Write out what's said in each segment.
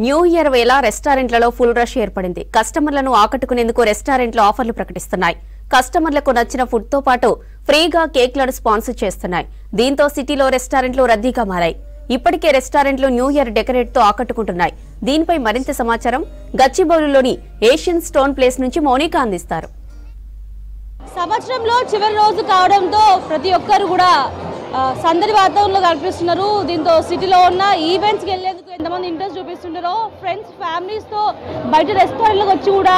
New year వేళ రెస్టారెంట్లలో full rush ఏర్పడింది. కస్టమర్లను ఆకట్టుకునేందుకు రెస్టారెంట్లు ఆఫర్లు ప్రకటిస్తున్నాయి. కస్టమర్లకు నచ్చిన ఫుడ్ తో పాటు ఫ్రీగా కేక్లను స్పాన్సర్ చేస్తున్నాయి. దీంతో సిటీలో రెస్టారెంట్లు రద్దీగా మారాయి. ఇప్పటికే రెస్టారెంట్లు న్యూ ఇయర్ డెకరేట్ తో ఆకట్టుకుంటున్నాయి. దీనిపై మరింత సమాచారం గచ్చిబౌలిలోని ఏషియన్ స్టోన్ ప్లేస్ నుంచి మౌనిక అందిస్తారు. సంవత్సరంలో చివరి రోజు కావడంతో ప్రతి ఒక్కరు కూడా సందడి వాతావరణంలో కనిపిస్తున్నారు. దీంతో సిటీలో ఉన్న ఈవెంట్స్కి వెళ్ళేందుకు ఎంతమంది ఇంట్రెస్ట్ చూపిస్తుంటారో, ఫ్రెండ్స్ ఫ్యామిలీస్తో బయట రెస్టారెంట్లకు వచ్చి కూడా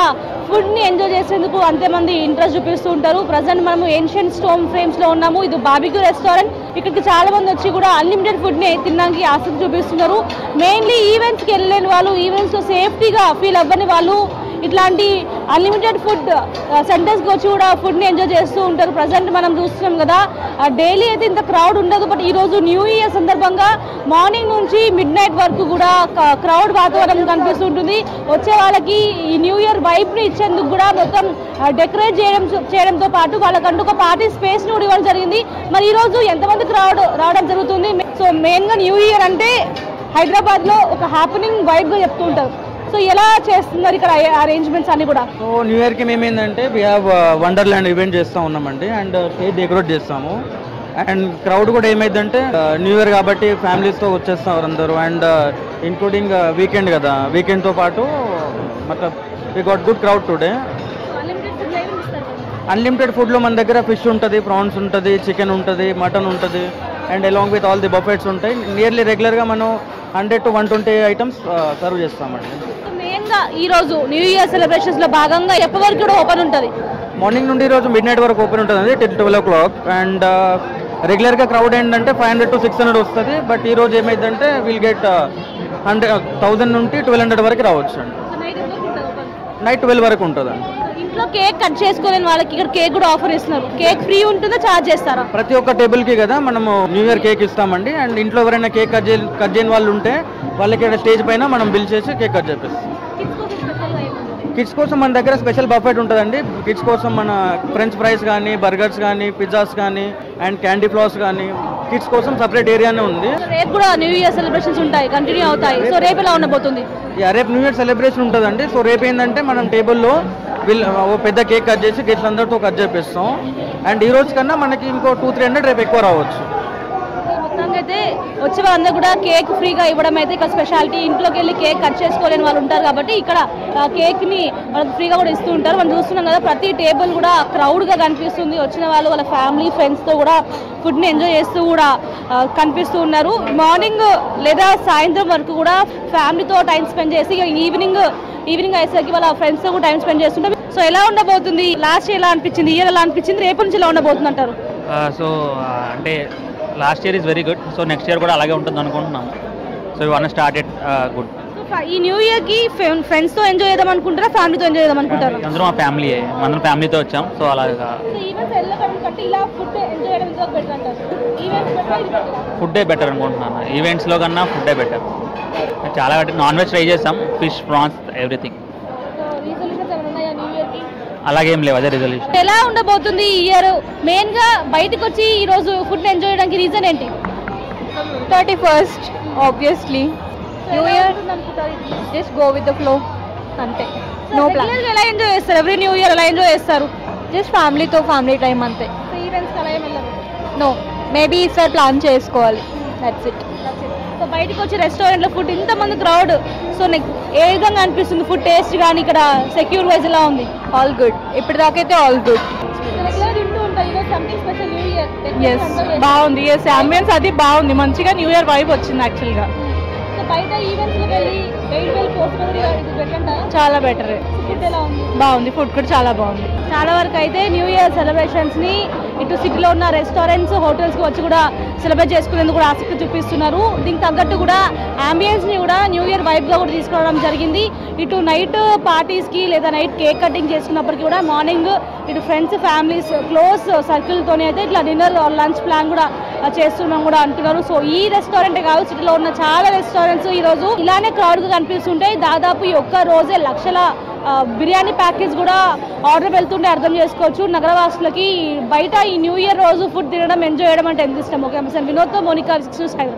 ఫుడ్ని ఎంజాయ్ చేసేందుకు అంతేమంది ఇంట్రెస్ట్ చూపిస్తూ ఉంటారు. ప్రజెంట్ మనము ఏన్షియన్ స్టోన్ ఫ్రేమ్స్లో ఉన్నాము. ఇది బార్బిక్యూ రెస్టారెంట్. ఇక్కడికి చాలా మంది వచ్చి కూడా అన్లిమిటెడ్ ఫుడ్ని తినడానికి ఆసక్తి చూపిస్తున్నారు. మెయిన్లీ ఈవెంట్స్కి వెళ్ళలేని వాళ్ళు, ఈవెంట్స్లో సేఫ్టీగా ఫీల్ అవ్వని వాళ్ళు ఇట్లాంటి అన్లిమిటెడ్ ఫుడ్ సెంటర్స్కి వచ్చి కూడా ఫుడ్ని ఎంజాయ్ చేస్తూ ఉంటారు. ప్రజెంట్ మనం చూస్తున్నాం కదా, డైలీ అయితే ఇంత క్రౌడ్ ఉండదు. బట్ ఈరోజు న్యూ ఇయర్ సందర్భంగా మార్నింగ్ నుంచి మిడ్ నైట్ వరకు కూడా క్రౌడ్ వాతావరణం కనిపిస్తుంటుంది. వచ్చే వాళ్ళకి ఈ న్యూ ఇయర్ వైబ్ని ఇచ్చేందుకు కూడా మొత్తం డెకరేట్ చేయడంతో పాటు వాళ్ళకంటూ ఒక పార్టీ స్పేస్ని కూడా ఇవ్వడం జరిగింది. మరి ఈరోజు ఎంతమంది క్రౌడ్ రావడం జరుగుతుంది? సో మెయిన్గా న్యూ ఇయర్ అంటే హైదరాబాద్లో ఒక హ్యాపెనింగ్ వైబ్గా చెప్తూ ఉంటారు. సో ఎలా చేస్తున్నారు ఇక్కడ అరేంజ్మెంట్స్ అన్ని కూడా? సో న్యూ ఇయర్కి మేము ఏంటంటే వీ హ్యావ్ వండర్ల్యాండ్ ఈవెంట్ చేస్తూ ఉన్నామండి. అండ్ స్టేజ్ డెకరేట్ చేస్తాము. అండ్ క్రౌడ్ కూడా ఏమైందంటే న్యూ ఇయర్ కాబట్టి ఫ్యామిలీస్తో వచ్చేస్తారు అందరూ. అండ్ ఇంక్లూడింగ్ వీకెండ్ కదా, వీకెండ్తో పాటు మొత్తం we got good crowd today. Unlimited ఫుడ్లో మన దగ్గర ఫిష్ ఉంటుంది, ప్రాన్స్ ఉంటుంది, చికెన్ ఉంటుంది, మటన్ ఉంటుంది. And along with all the buffets ఉంటాయి. నియర్లీ రెగ్యులర్గా మనం 100 to 120 ఐటమ్స్ సర్వ్ చేస్తామండి. మెయిన్గా ఈరోజు న్యూ ఇయర్ సెలబ్రేషన్స్లో భాగంగా ఎప్పటి వరకు కూడా ఓపెన్ ఉంటుంది? మార్నింగ్ నుండి ఈరోజు మిడ్ నైట్ వరకు ఓపెన్ ఉంటుంది టిల్ 12 o'clock. అండ్ రెగ్యులర్గా క్రౌడ్ ఏంటంటే 500 to 600 వస్తుంది. బట్ ఈరోజు ఏమైందంటే విల్ గెట్ 1000 నుండి 1200 వరకు రావచ్చు అండి. నైట్ 12 వరకు ఉంటుందండి. ఇంట్లో కేక్ కట్ చేసుకోలేని వాళ్ళకి ఇక్కడ కేక్ కూడా ఆఫర్ ఇస్తున్నారు. కేక్ ఫ్రీ ఉంటుందా, ఛార్జ్ చేస్తారా? ప్రతి ఒక్క టేబుల్కి కదా మనము న్యూ ఇయర్ కేక్ ఇస్తామండి. అండ్ ఇంట్లో ఎవరైనా కేక్ కట్ చేయని వాళ్ళు ఉంటే వాళ్ళకి స్టేజ్ పైన మనం బిల్ చేసి కేక్ కట్ చేపిస్తాం. కిడ్స్ కోసం మన దగ్గర స్పెషల్ బఫెట్ ఉంటుందండి. కిడ్స్ కోసం మన ఫ్రెంచ్ ఫ్రైస్ కానీ, బర్గర్స్ కానీ, పిజ్జాస్ కానీ, అండ్ క్యాండీ ఫ్లవర్స్ కానీ కిడ్స్ కోసం సపరేట్ ఏరియానే ఉంది. రేపు కూడా న్యూ ఇయర్ సెలబ్రేషన్స్ ఉంటాయి, కంటిన్యూ అవుతాయి. సో రేపు ఎలా ఉండబోతుంది? రేపు న్యూ ఇయర్ సెలబ్రేషన్ ఉంటుందండి. సో రేపు ఏంటంటే మనం టేబుల్లో పెద్ద కేక్ కట్ చేసి కిడ్స్ అందరితో కట్ చేపిస్తాం. అండ్ ఈ రోజు కన్నా మనకి ఇంకో 200-300 రేపు ఎక్కువ రావచ్చు. అయితే వచ్చే వాళ్ళందరూ కూడా కేక్ ఫ్రీగా ఇవ్వడం అయితే ఇక్కడ స్పెషాలిటీ. ఇంట్లోకి వెళ్ళి కేక్ కట్ చేసుకోలేని వాళ్ళు ఉంటారు కాబట్టి ఇక్కడ కేక్ని వాళ్ళకి ఫ్రీగా కూడా ఇస్తూ ఉంటారు. మనం చూస్తున్నాం కదా, ప్రతి టేబుల్ కూడా క్రౌడ్గా కనిపిస్తుంది. వచ్చిన వాళ్ళు వాళ్ళ ఫ్యామిలీ ఫ్రెండ్స్తో కూడా ఫుడ్ని ఎంజాయ్ చేస్తూ కూడా కనిపిస్తూ ఉన్నారు. మార్నింగ్ లేదా సాయంత్రం వరకు కూడా ఫ్యామిలీతో టైం స్పెండ్ చేసి ఈవినింగ్ అయ్యేసరికి వాళ్ళ ఫ్రెండ్స్తో కూడా టైం స్పెండ్ చేస్తుంటారు. సో ఎలా ఉండబోతుంది? లాస్ట్ ఇయర్ ఎలా అనిపించింది, ఇయర్ ఎలా అనిపించింది, రేపు నుంచి ఎలా ఉండబోతుంది అంటారు? సో అంటే last year is very good. So next year కూడా అలాగే ఉంటుంది అనుకుంటున్నాము. So one started good. ఈ న్యూ ఇయర్కి ఫ్రెండ్స్తో ఎంజాయ్ చేద్దాం అనుకుంటారా, ఫ్యామిలీతో ఎంజాయ్ చేద్దాం అనుకుంటారు? అందరూ మా ఫ్యామిలీయే, మనం ఫ్యామిలీతో వచ్చాం. సో అలాగా ఫుడ్డే బెటర్ అనుకుంటున్నాను. ఈవెంట్స్లో కన్నా ఫుడ్డే బెటర్. చాలా నాన్ వెజ్ ట్రై చేస్తాం, ఫిష్, ప్రాన్స్, ఎవ్రీథింగ్. అలాగేం లేవు, అదే రిజల్యూషన్. ఎలా ఉండబోతుంది ఈ ఇయర్? మెయిన్గా బయటకు వచ్చి ఈరోజు ఫుడ్ ఎంజాయ్ చేయడానికి రీజన్ ఏంటి? 31st obviously. New year just go with the flow అంతే. No plan. ఎలా ఎంజాయ్ చేస్తారు? ఎవ్రీ న్యూ ఇయర్ ఎలా ఎంజాయ్ చేస్తారు? జస్ట్ ఫ్యామిలీతో ఫ్యామిలీ టైం అంతే. ఈవెంట్స్ అలా ఏం వెళ్ళరు? నో, మేబీ ఈసారి ప్లాన్ చేసుకోవాలి. That's it. సో బయటకు వచ్చి రెస్టారెంట్లో ఫుడ్ ఇంతమంది క్రౌడ్, సో ఏ విధంగా అనిపిస్తుంది? ఫుడ్ టేస్ట్ కానీ ఇక్కడ సెక్యూర్ వైజ్ ఎలా ఉంది? All good. ఇప్పటిదాకైతే ఆల్ గుడ్. ఎస్, బాగుంది. ఎస్, అంబియన్స్ అది బాగుంది. మంచిగా న్యూ ఇయర్ వైబ్ వచ్చింది యాక్చువల్గా. చాలా బెటర్. బాగుంది, ఫుడ్ కూడా చాలా బాగుంది. చాలా వరకు అయితే న్యూ ఇయర్ సెలబ్రేషన్స్ని ఇటు సిటీలో ఉన్న రెస్టారెంట్స్, హోటల్స్కి వచ్చి కూడా సెలబ్రేట్ చేసుకునేందుకు కూడా ఆసక్తి చూపిస్తున్నారు. దీనికి తగ్గట్టు కూడా అంబియన్స్ని కూడా న్యూ ఇయర్ వైబ్గా కూడా తీసుకురావడం జరిగింది. ఇటు నైట్ పార్టీస్కి లేదా నైట్ కేక్ కటింగ్ చేసుకున్నప్పటికీ కూడా మార్నింగ్ ఇటు ఫ్రెండ్స్, ఫ్యామిలీస్, క్లోజ్ సర్కిల్తోనే అయితే ఇట్లా డిన్నర్, లంచ్ ప్లాన్ కూడా చేస్తున్నాం కూడా అంటున్నారు. సో ఈ రెస్టారెంటే కాదు, సిటీలో ఉన్న చాలా రెస్టారెంట్స్ ఈరోజు ఇలానే క్రౌడ్గా కనిపిస్తుంటాయి. దాదాపు ఈ ఒక్క రోజే లక్షల బిర్యానీ ప్యాకేజ్ కూడా ఆర్డర్ వెళ్తుంటే అర్థం చేసుకోవచ్చు. నగరవాసులకి బయట ఈ న్యూ ఇయర్ రోజు ఫుడ్ తినడం, ఎంజాయ్ చేయడం అంటే ఎంత ఇష్టం. ఓకే, వినోద్తో మోనికా, 6 News హైదరాబాద్.